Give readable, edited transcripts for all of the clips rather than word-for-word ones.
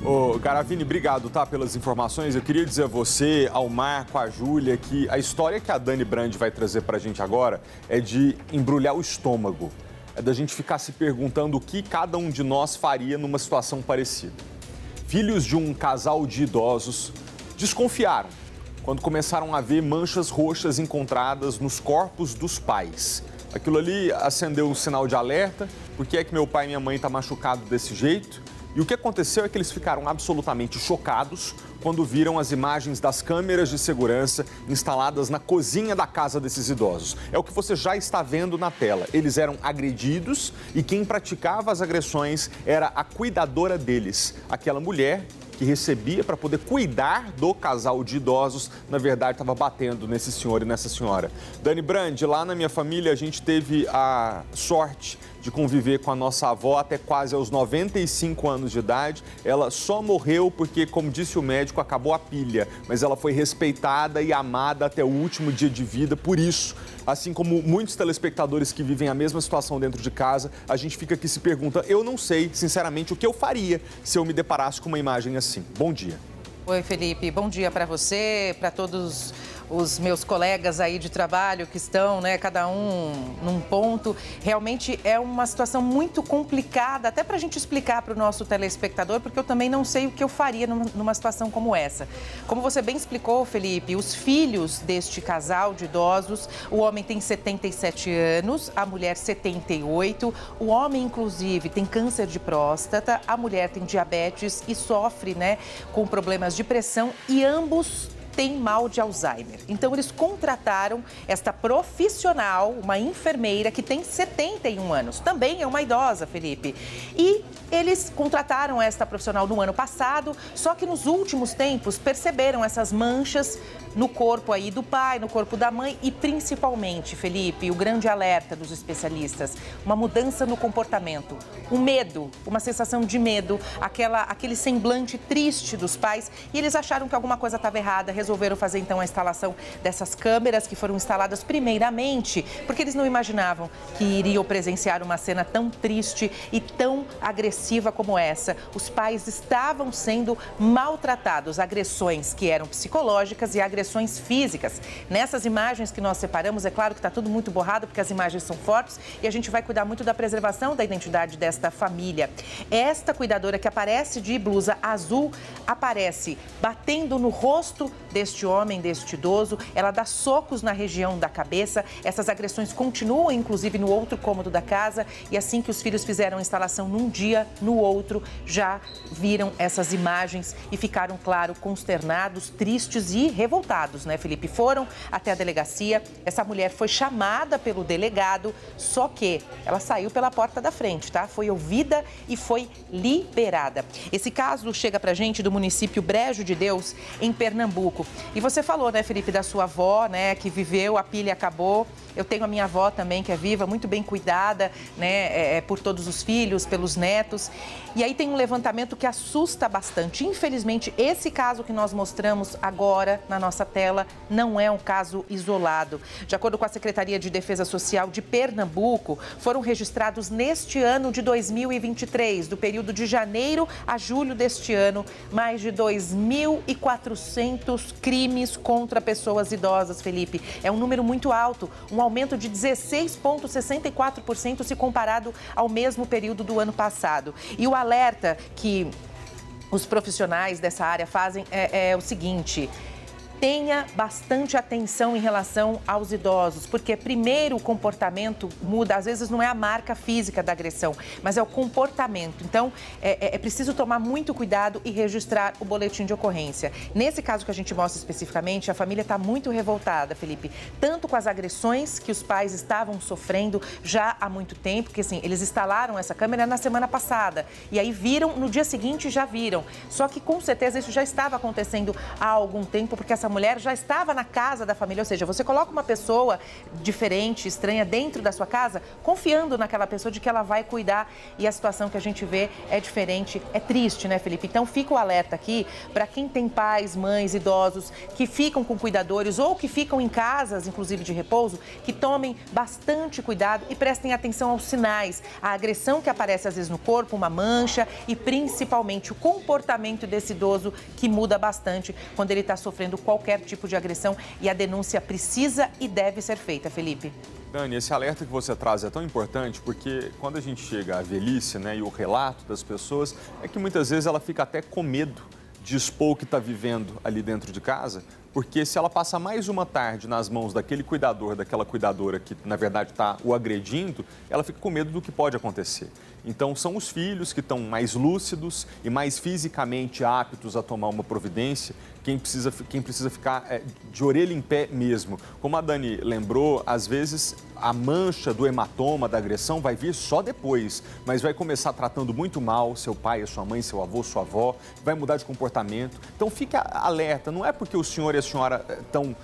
Ô, Garavini, obrigado, tá, pelas informações. Eu queria dizer a você, ao Marco, a Júlia, que a história que a Dani Brandi vai trazer pra gente agora é de embrulhar o estômago. É da gente ficar se perguntando o que cada um de nós faria numa situação parecida. Filhos de um casal de idosos desconfiaram quando começaram a ver manchas roxas encontradas nos corpos dos pais. Aquilo ali acendeu um sinal de alerta. Por que é que meu pai e minha mãe estão machucados desse jeito? E o que aconteceu é que eles ficaram absolutamente chocados quando viram as imagens das câmeras de segurança instaladas na cozinha da casa desses idosos. É o que você já está vendo na tela. Eles eram agredidos e quem praticava as agressões era a cuidadora deles, aquela mulher que recebia para poder cuidar do casal de idosos, na verdade estava batendo nesse senhor e nessa senhora. Dani Brandi, lá na minha família a gente teve a sorte de conviver com a nossa avó até quase aos 95 anos de idade. Ela só morreu porque, como disse o médico, acabou a pilha, mas ela foi respeitada e amada até o último dia de vida. Por isso, assim como muitos telespectadores que vivem a mesma situação dentro de casa, a gente fica aqui se pergunta, eu não sei, sinceramente, o que eu faria se eu me deparasse com uma imagem assim. Bom dia. Oi, Felipe. Bom dia para você, para todos os meus colegas aí de trabalho que estão, né, cada um num ponto. Realmente é uma situação muito complicada, até para a gente explicar para o nosso telespectador, porque eu também não sei o que eu faria numa situação como essa. Como você bem explicou, Felipe, os filhos deste casal de idosos, o homem tem 77 anos, a mulher 78, o homem, inclusive, tem câncer de próstata, a mulher tem diabetes e sofre, né, com problemas de pressão e ambos tem mal de Alzheimer. Então, eles contrataram esta profissional, uma enfermeira que tem 71 anos. Também é uma idosa, Felipe. E eles contrataram esta profissional no ano passado, só que nos últimos tempos perceberam essas manchas no corpo aí do pai, no corpo da mãe e principalmente, Felipe, o grande alerta dos especialistas, uma mudança no comportamento, o medo, uma sensação de medo, aquele semblante triste dos pais e eles acharam que alguma coisa estava errada, resolveram fazer então a instalação dessas câmeras que foram instaladas primeiramente porque eles não imaginavam que iriam presenciar uma cena tão triste e tão agressiva como essa. Os pais estavam sendo maltratados, agressões que eram psicológicas e agressões físicas. Nessas imagens que nós separamos, é claro que está tudo muito borrado porque as imagens são fortes e a gente vai cuidar muito da preservação da identidade desta família. Esta cuidadora que aparece de blusa azul, aparece batendo no rosto deste homem, deste idoso, ela dá socos na região da cabeça, essas agressões continuam, inclusive, no outro cômodo da casa e assim que os filhos fizeram a instalação num dia, no outro, já viram essas imagens e ficaram, claro, consternados, tristes e revoltados, né, Felipe? Foram até a delegacia, essa mulher foi chamada pelo delegado, só que ela saiu pela porta da frente, tá? Foi ouvida e foi liberada. Esse caso chega pra gente do município Brejo de Deus, em Pernambuco. E você falou, né, Felipe, da sua avó, né, que viveu, a pilha acabou. Eu tenho a minha avó também, que é viva, muito bem cuidada, né, por todos os filhos, pelos netos. E aí tem um levantamento que assusta bastante. Infelizmente, esse caso que nós mostramos agora na nossa tela não é um caso isolado. De acordo com a Secretaria de Defesa Social de Pernambuco, foram registrados neste ano de 2023, do período de janeiro a julho deste ano, mais de 2.400 crimes contra pessoas idosas, Felipe. É um número muito alto, um aumento de 16,64% se comparado ao mesmo período do ano passado. E o alerta que os profissionais dessa área fazem é o seguinte: tenha bastante atenção em relação aos idosos, porque primeiro o comportamento muda, às vezes não é a marca física da agressão, mas é o comportamento. Então, é preciso tomar muito cuidado e registrar o boletim de ocorrência. Nesse caso que a gente mostra especificamente, a família está muito revoltada, Felipe, tanto com as agressões que os pais estavam sofrendo já há muito tempo, porque assim, eles instalaram essa câmera na semana passada e aí viram, no dia seguinte já viram. Só que com certeza isso já estava acontecendo há algum tempo, porque essa mulher já estava na casa da família, ou seja, você coloca uma pessoa diferente, estranha dentro da sua casa, confiando naquela pessoa de que ela vai cuidar, e a situação que a gente vê é diferente, é triste, né, Felipe? Então fica o alerta aqui para quem tem pais, mães, idosos que ficam com cuidadores ou que ficam em casas, inclusive de repouso, que tomem bastante cuidado e prestem atenção aos sinais, a agressão que aparece às vezes no corpo, uma mancha e principalmente o comportamento desse idoso que muda bastante quando ele está sofrendo qualquer tipo de agressão, e a denúncia precisa e deve ser feita, Felipe. Dani, esse alerta que você traz é tão importante porque quando a gente chega à velhice, né, e o relato das pessoas é que muitas vezes ela fica até com medo de expor o que está vivendo ali dentro de casa, porque se ela passa mais uma tarde nas mãos daquele cuidador, daquela cuidadora que, na verdade, está o agredindo, ela fica com medo do que pode acontecer. Então, são os filhos que estão mais lúcidos e mais fisicamente aptos a tomar uma providência, quem precisa ficar de orelha em pé mesmo. Como a Dani lembrou, às vezes a mancha do hematoma, da agressão, vai vir só depois, mas vai começar tratando muito mal seu pai, a sua mãe, seu avô, sua avó, vai mudar de comportamento. Então, fique alerta, não é porque o senhor e a senhora estão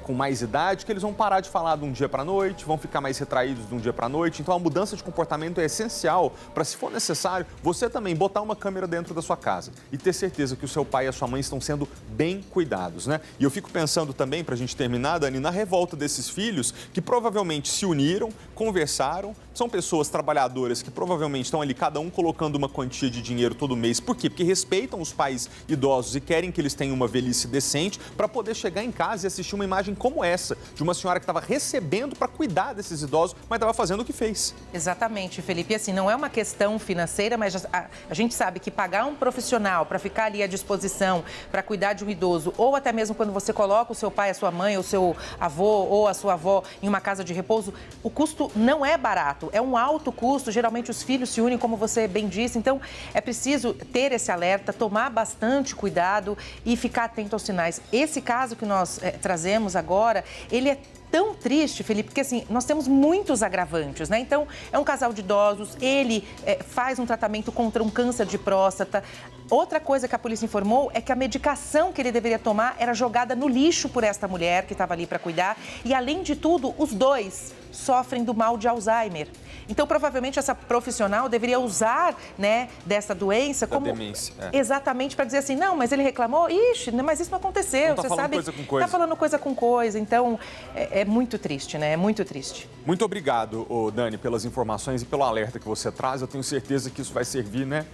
com mais idade que eles vão parar de falar de um dia para a noite, vão ficar mais retraídos de um dia para a noite. Então, a mudança de comportamento é essencial para, se for necessário, você também botar uma câmera dentro da sua casa e ter certeza que o seu pai e a sua mãe estão sendo bem cuidados, né? E eu fico pensando também, para a gente terminar, Dani, na revolta desses filhos que provavelmente se uniram, conversaram, são pessoas trabalhadoras que provavelmente estão ali, cada um colocando uma quantia de dinheiro todo mês. Por quê? Porque respeitam os pais idosos e querem que eles tenham uma velhice decente para poder chegar em casa e assistir uma imagem como essa, de uma senhora que estava recebendo para cuidar desses idosos, mas estava fazendo o que fez. Exatamente, Felipe. Assim, não é uma questão financeira, mas a gente sabe que pagar um profissional para ficar ali à disposição, para cuidar de um idoso, ou até mesmo quando você coloca o seu pai, a sua mãe, o seu avô ou a sua avó em uma casa de repouso, o custo não é barato, é um alto custo. Geralmente os filhos se unem, como você bem disse, então é preciso ter esse alerta, tomar bastante cuidado e ficar atento aos sinais. Esse caso que nós trazemos agora, ele é tão triste, Felipe, porque assim, nós temos muitos agravantes, né? Então, é um casal de idosos, ele faz um tratamento contra um câncer de próstata. Outra coisa que a polícia informou é que a medicação que ele deveria tomar era jogada no lixo por esta mulher que estava ali para cuidar. E, além de tudo, os dois sofrem do mal de Alzheimer. Então, provavelmente, essa profissional deveria usar, né, dessa doença como... demência. Exatamente, para dizer assim, não, mas ele reclamou, ixi, mas isso não aconteceu. Não tá você falando sabe, coisa com coisa. tá falando coisa com coisa. Então, é muito triste, né? É muito triste. Muito obrigado, Dani, pelas informações e pelo alerta que você traz. Eu tenho certeza que isso vai servir, né,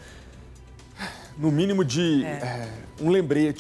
no mínimo de um lembrete.